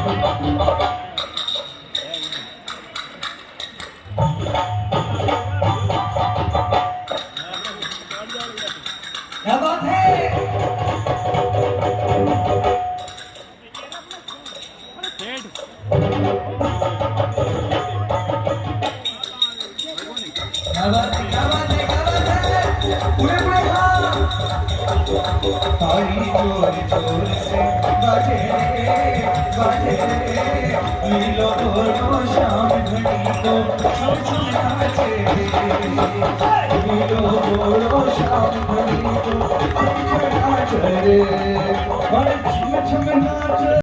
क्या बात है? क्या बात है? क्या बात है? क्या बात है? पूरे पूरे हाँ। ताली जोर जोर से बाजे बाजे, लीलो बोलो शाम घड़ी को छम छम नाचे, लीलो बोलो शाम घड़ी को छम छम नाचे, और छम छम नाचे।